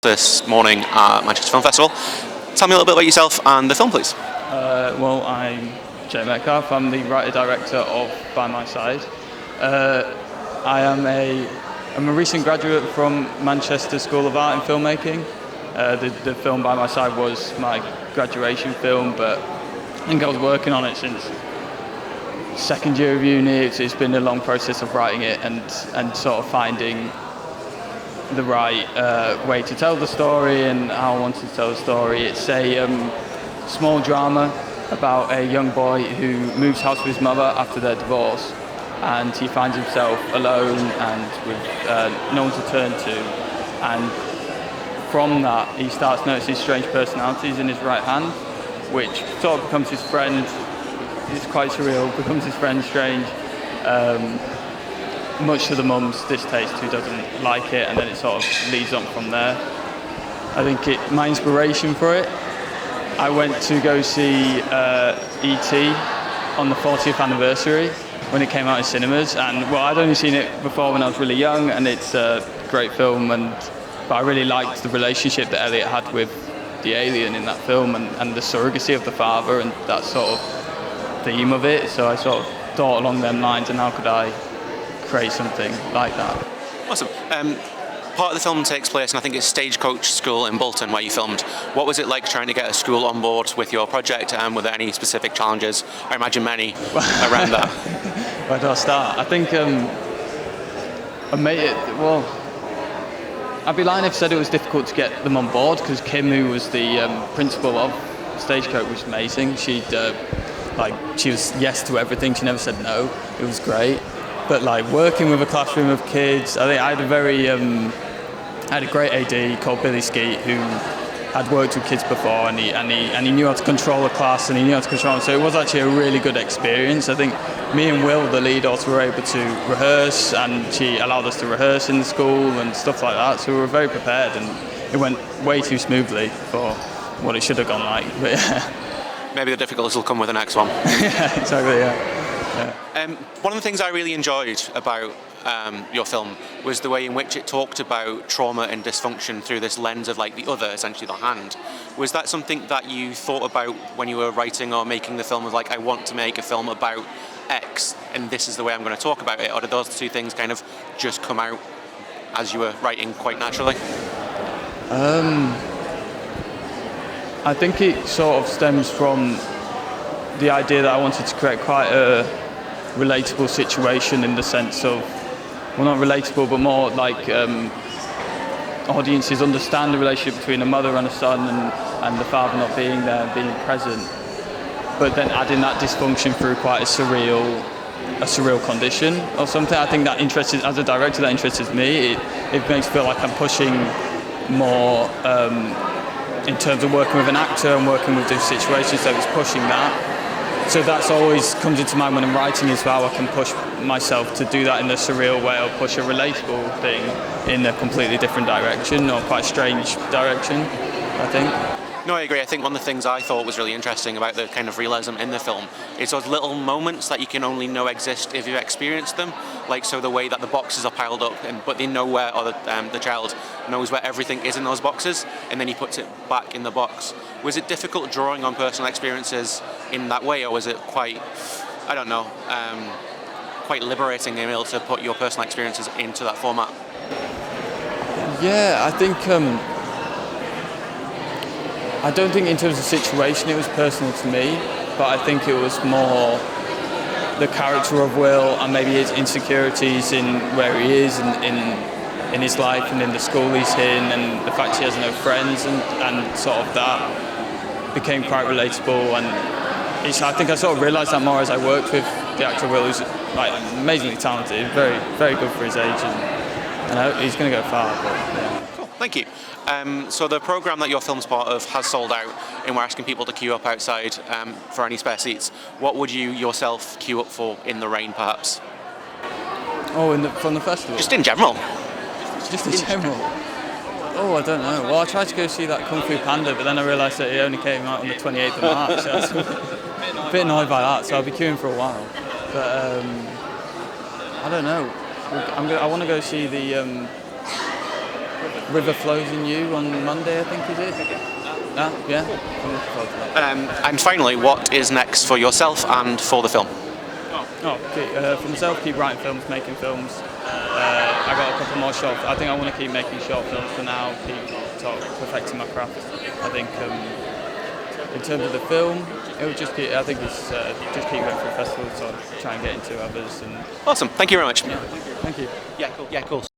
this morning at Manchester Film Festival. Tell me a little bit about yourself and the film, please. Well, I'm Jay Metcalf. I'm the writer-director of By My Side. I'm a recent graduate from Manchester School of Art and Filmmaking. The film By My Side was my graduation film, but I think I was working on it since second year of uni. It's been a long process of writing it and sort of finding the right way to tell the story and how I wanted to tell the story. It's a small drama about a young boy who moves house with his mother after their divorce, and he finds himself alone and with no one to turn to. And from that, he starts noticing strange personalities in his right hand, which sort of becomes his friend. It's quite surreal, becomes his friend Strange, much to the mum's distaste, who doesn't like it, and then it sort of leads on from there. I think my inspiration for it, I went to go see E.T. on the 40th anniversary when it came out in cinemas, and well, I'd only seen it before when I was really young, and it's a great film, but I really liked the relationship that Elliot had with the alien in that film, and the surrogacy of the father and that sort of theme of it. So I sort of thought along them lines, and how could I create something like that. Awesome. Part of the film takes place, and I think it's Stagecoach School in Bolton where you filmed. What was it like trying to get a school on board with your project, and were there any specific challenges? I imagine many around that. Where do I start? I think I made it, well, I'd be lying if I said it was difficult to get them on board, because Kim, who was the principal of Stagecoach, was amazing. She was yes to everything. She never said no. It was great. But like working with a classroom of kids, I think I had a great AD called Billy Skeet, who had worked with kids before, and he knew how to control a class, and he knew how to control them. So it was actually a really good experience. I think me and Will, the lead, also were able to rehearse, and she allowed us to rehearse in the school and stuff like that. So we were very prepared, and it went way too smoothly for what it should have gone like. But yeah. Maybe the difficulties will come with the next one. Yeah, exactly, yeah. One of the things I really enjoyed about your film was the way in which it talked about trauma and dysfunction through this lens of like the other, essentially the hand. Was that something that you thought about when you were writing or making the film, of like, I want to make a film about X and this is the way I'm going to talk about it? Or did those two things kind of just come out as you were writing quite naturally? I think it sort of stems from the idea that I wanted to create quite a relatable situation, in the sense of, well, not relatable, but more like audiences understand the relationship between a mother and a son, and the father not being there and being present, but then adding that dysfunction through quite a surreal condition or something. I think that as a director, that interests me. It makes me feel like I'm pushing more in terms of working with an actor and working with this situation, so it's pushing that. So that's always comes into mind when I'm writing, is how I can push myself to do that in a surreal way, or push a relatable thing in a completely different direction, or quite a strange direction, I think. No, I agree. I think one of the things I thought was really interesting about the kind of realism in the film is those little moments that you can only know exist if you've experienced them. Like, so the way that the boxes are piled up, but they know where, or the child knows where everything is in those boxes, and then he puts it back in the box. Was it difficult drawing on personal experiences in that way, or was it quite, I don't know, quite liberating being able to put your personal experiences into that format? Yeah, I think I don't think in terms of situation it was personal to me, but I think it was more the character of Will, and maybe his insecurities in where he is in his life and in the school he's in, and the fact he has no friends, and sort of that became quite relatable. And I think I sort of realised that more as I worked with the actor Will, who's like amazingly talented, very, very good for his age, and I hope he's going to go far. But, yeah. Cool, thank you. So the programme that your film's part of has sold out, and we're asking people to queue up outside for any spare seats. What would you yourself queue up for in the rain, perhaps? Oh, from the festival? Just in general. Just in general? Oh, I don't know. Well, I tried to go see that Kung Fu Panda, but then I realised that it only came out on the 28th of March, so I was a bit annoyed by that, so I'll be queuing for a while. But I don't know. I want to go see the River Flows in You on Monday, I think, is it? Yeah. I'm looking forward to that. And finally, what is next for yourself and for the film? For myself, keep writing films, making films. I got a couple more short. I think I want to keep making short films for now. Keep sort of perfecting my craft. I think in terms of the film, it would just keep. I think it's just keep going for festivals, sort of try and get into others. And Awesome. Thank you very much. yeah, thank you. Yeah, cool.